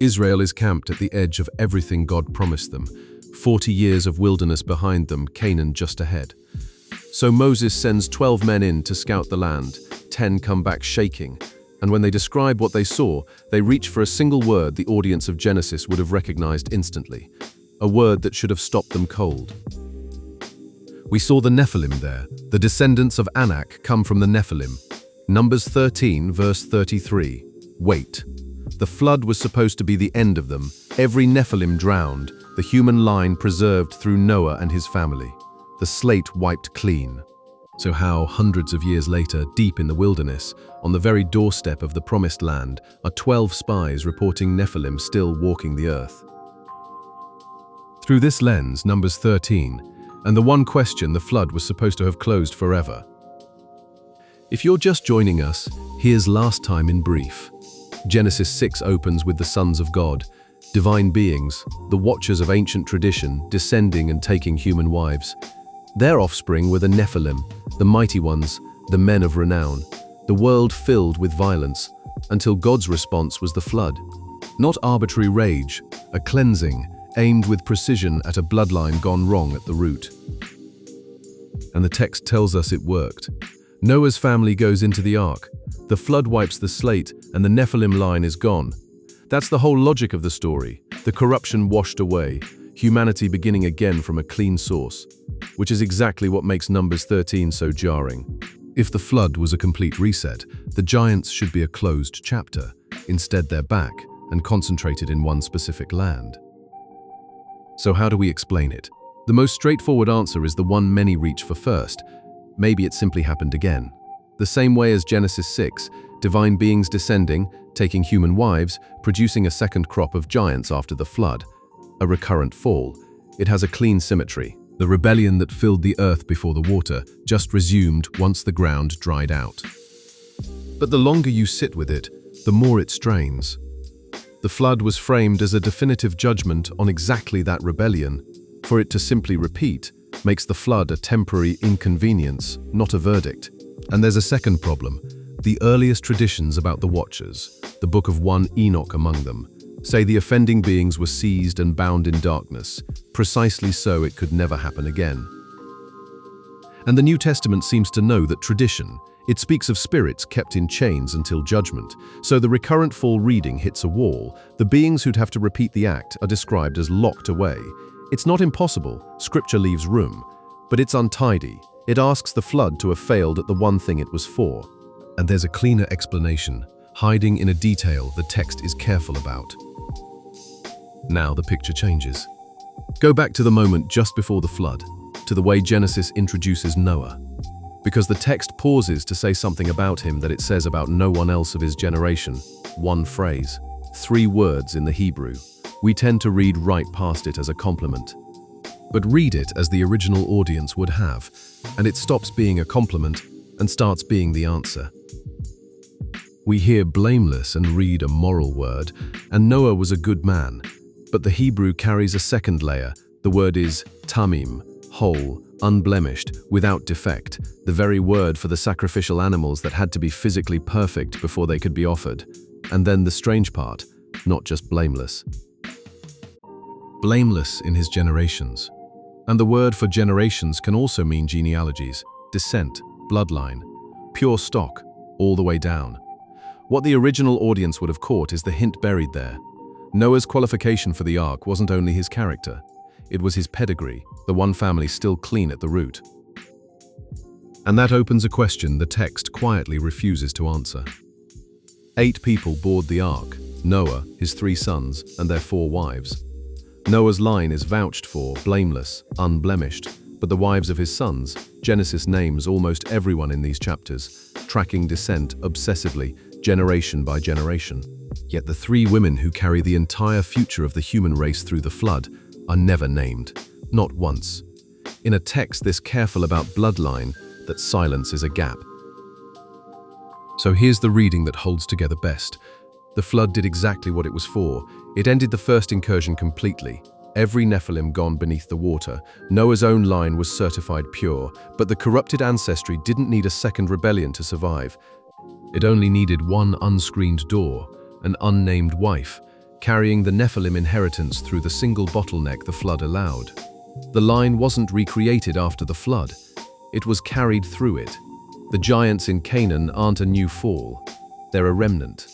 Israel is camped at the edge of everything God promised them. 40 years of wilderness behind them, Canaan just ahead. So Moses sends 12 men in to scout the land. 10 come back shaking. And when they describe what they saw, they reach for a single word the audience of Genesis would have recognized instantly. A word that should have stopped them cold. We saw the Nephilim there. The descendants of Anak come from the Nephilim. Numbers 13, verse 33. Wait. The flood was supposed to be the end of them. Every Nephilim drowned, the human line preserved through Noah and his family. The slate wiped clean. So how, hundreds of years later, deep in the wilderness, on the very doorstep of the promised land, are 12 spies reporting Nephilim still walking the earth? Through this lens, Numbers 13, and the one question the flood was supposed to have closed forever. If you're just joining us, here's last time in brief. Genesis 6 opens with the sons of God, divine beings, the watchers of ancient tradition, descending and taking human wives. Their offspring were the Nephilim, the mighty ones, the men of renown, the world filled with violence, until God's response was the flood. Not arbitrary rage, a cleansing, aimed with precision at a bloodline gone wrong at the root. And the text tells us it worked. Noah's family goes into the ark. The flood wipes the slate, and the Nephilim line is gone. That's the whole logic of the story. The corruption washed away, humanity beginning again from a clean source, which is exactly what makes Numbers 13 so jarring. If the flood was a complete reset, the giants should be a closed chapter. Instead, they're back and concentrated in one specific land. So how do we explain it? The most straightforward answer is the one many reach for first. Maybe it simply happened again. The same way as Genesis 6, divine beings descending, taking human wives, producing a second crop of giants after the flood. A recurrent fall. It has a clean symmetry. The rebellion that filled the earth before the water just resumed once the ground dried out. But the longer you sit with it, the more it strains. The flood was framed as a definitive judgment on exactly that rebellion. For it to simply repeat makes the flood a temporary inconvenience, not a verdict. And there's a second problem. The earliest traditions about the Watchers, the book of 1 Enoch among them, say the offending beings were seized and bound in darkness, precisely so it could never happen again. And the New Testament seems to know that tradition. It speaks of spirits kept in chains until judgment. So the recurrent fall reading hits a wall. The beings who'd have to repeat the act are described as locked away. It's not impossible, Scripture leaves room, but it's untidy. It asks the flood to have failed at the one thing it was for. And there's a cleaner explanation, hiding in a detail the text is careful about. Now the picture changes. Go back to the moment just before the flood, to the way Genesis introduces Noah. Because the text pauses to say something about him that it says about no one else of his generation. One phrase, 3 words in the Hebrew. We tend to read right past it as a compliment. But read it as the original audience would have, and it stops being a compliment and starts being the answer. We hear blameless and read a moral word, and Noah was a good man. But the Hebrew carries a second layer. The word is Tāmîm, whole, unblemished, without defect, the very word for the sacrificial animals that had to be physically perfect before they could be offered. And then the strange part, not just blameless. Blameless in his generations. And the word for generations can also mean genealogies, descent, bloodline, pure stock, all the way down. What the original audience would have caught is the hint buried there. Noah's qualification for the ark wasn't only his character, it was his pedigree, the one family still clean at the root. And that opens a question the text quietly refuses to answer. 8 people board the ark, Noah, his 3 sons, and their 4 wives. Noah's line is vouched for, blameless, unblemished, but the wives of his sons, Genesis names almost everyone in these chapters, tracking descent obsessively, generation by generation. Yet the 3 women who carry the entire future of the human race through the flood are never named, not once. In a text this careful about bloodline, that silence is a gap. So here's the reading that holds together best. The flood did exactly what it was for. It ended the first incursion completely. Every Nephilim gone beneath the water. Noah's own line was certified pure, but the corrupted ancestry didn't need a second rebellion to survive. It only needed one unscreened door, an unnamed wife, carrying the Nephilim inheritance through the single bottleneck the flood allowed. The line wasn't recreated after the flood. It was carried through it. The giants in Canaan aren't a new fall. They're a remnant.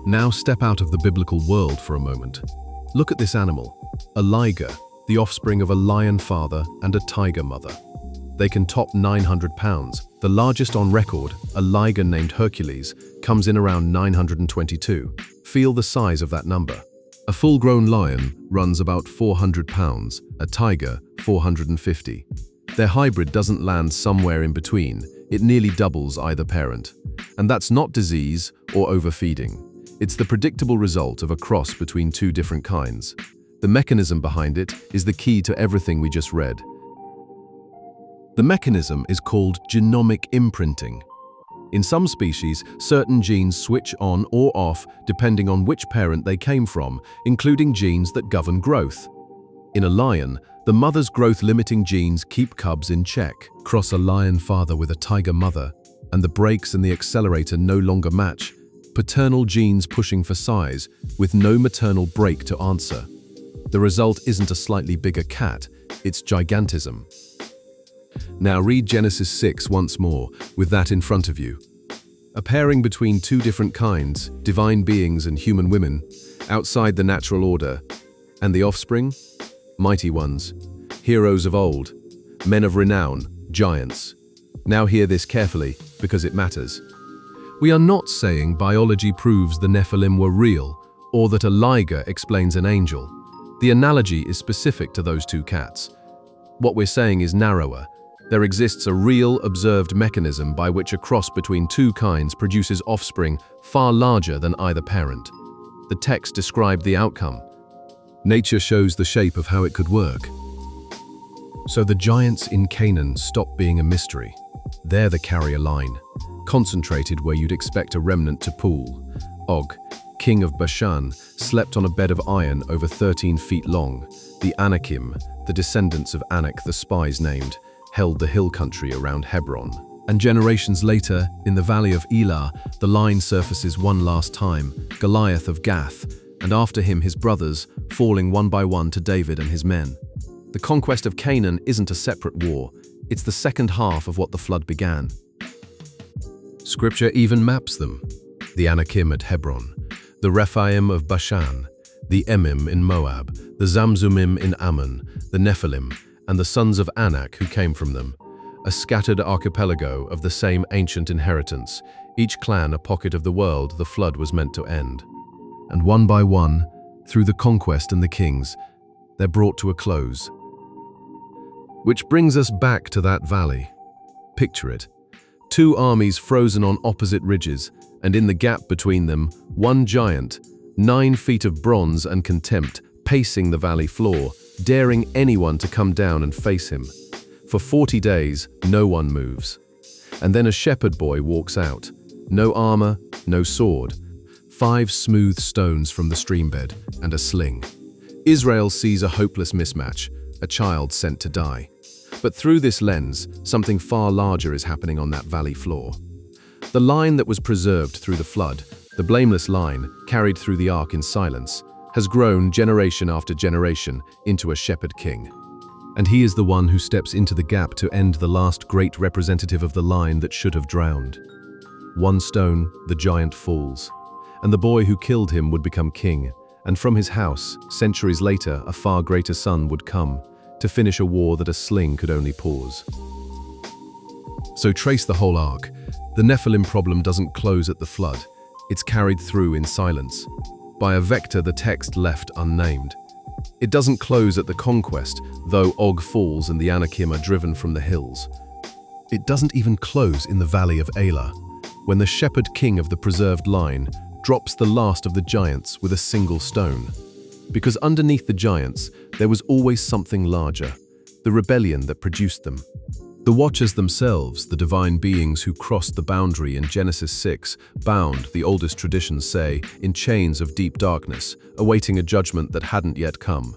Now step out of the biblical world for a moment. Look at this animal, a liger, the offspring of a lion father and a tiger mother. They can top 900 pounds. The largest on record, a liger named Hercules, comes in around 922. Feel the size of that number. A full-grown lion runs about 400 pounds, a tiger 450. Their hybrid doesn't land somewhere in between. It nearly doubles either parent. And that's not disease or overfeeding. It's the predictable result of a cross between two different kinds. The mechanism behind it is the key to everything we just read. The mechanism is called genomic imprinting. In some species, certain genes switch on or off depending on which parent they came from, including genes that govern growth. In a lion, the mother's growth-limiting genes keep cubs in check. Cross a lion father with a tiger mother, and the brakes and the accelerator no longer match. Paternal genes pushing for size, with no maternal brake to answer. The result isn't a slightly bigger cat, it's gigantism. Now read Genesis 6 once more, with that in front of you. A pairing between two different kinds, divine beings and human women, outside the natural order. And the offspring? Mighty ones, heroes of old, men of renown, giants. Now hear this carefully, because it matters. We are not saying biology proves the Nephilim were real, or that a liger explains an angel. The analogy is specific to those two cats. What we're saying is narrower. There exists a real, observed mechanism by which a cross between two kinds produces offspring far larger than either parent. The text described the outcome. Nature shows the shape of how it could work. So the giants in Canaan stop being a mystery. They're the carrier line, concentrated where you'd expect a remnant to pool. Og, king of Bashan, slept on a bed of iron over 13 feet long. The Anakim, the descendants of Anak, the spies named, held the hill country around Hebron. And generations later, in the Valley of Elah, the line surfaces one last time, Goliath of Gath, and after him his brothers, falling one by one to David and his men. The conquest of Canaan isn't a separate war, it's the second half of what the flood began. Scripture even maps them. The Anakim at Hebron, the Rephaim of Bashan, the Emim in Moab, the Zamzummim in Ammon, the Nephilim, and the sons of Anak who came from them, a scattered archipelago of the same ancient inheritance, each clan a pocket of the world the flood was meant to end. And one by one, through the conquest and the kings, they're brought to a close. Which brings us back to that valley. Picture it. Two armies frozen on opposite ridges, and in the gap between them, one giant, 9 feet of bronze and contempt, pacing the valley floor, daring anyone to come down and face him. For 40 days, no one moves. And then a shepherd boy walks out. No armor, no sword. 5 smooth stones from the streambed, and a sling. Israel sees a hopeless mismatch, a child sent to die. But through this lens, something far larger is happening on that valley floor. The line that was preserved through the flood, the blameless line, carried through the ark in silence, has grown generation after generation into a shepherd king. And he is the one who steps into the gap to end the last great representative of the line that should have drowned. One stone, the giant falls, and the boy who killed him would become king, and from his house, centuries later, a far greater son would come, to finish a war that a sling could only pause. So trace the whole arc. The Nephilim problem doesn't close at the flood. It's carried through in silence, by a vector the text left unnamed. It doesn't close at the conquest, though Og falls and the Anakim are driven from the hills. It doesn't even close in the Valley of Elah, when the shepherd king of the preserved line drops the last of the giants with a single stone. Because underneath the giants, there was always something larger, the rebellion that produced them. The Watchers themselves, the divine beings who crossed the boundary in Genesis 6, bound, the oldest traditions say, in chains of deep darkness, awaiting a judgment that hadn't yet come.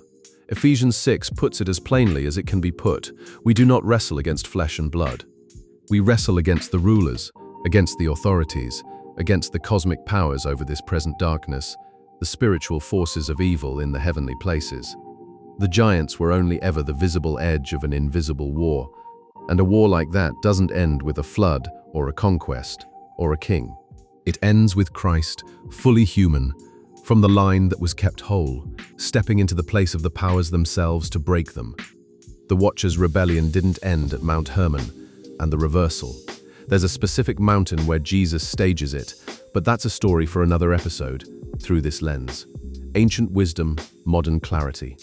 Ephesians 6 puts it as plainly as it can be put: we do not wrestle against flesh and blood. We wrestle against the rulers, against the authorities, against the cosmic powers over this present darkness, the spiritual forces of evil in the heavenly places. The giants were only ever the visible edge of an invisible war, and a war like that doesn't end with a flood or a conquest or a king. It ends with Christ, fully human, from the line that was kept whole, stepping into the place of the powers themselves to break them. The Watcher's rebellion didn't end at Mount Hermon, and the reversal. There's a specific mountain where Jesus stages it, but that's a story for another episode, through this lens. Ancient wisdom, modern clarity.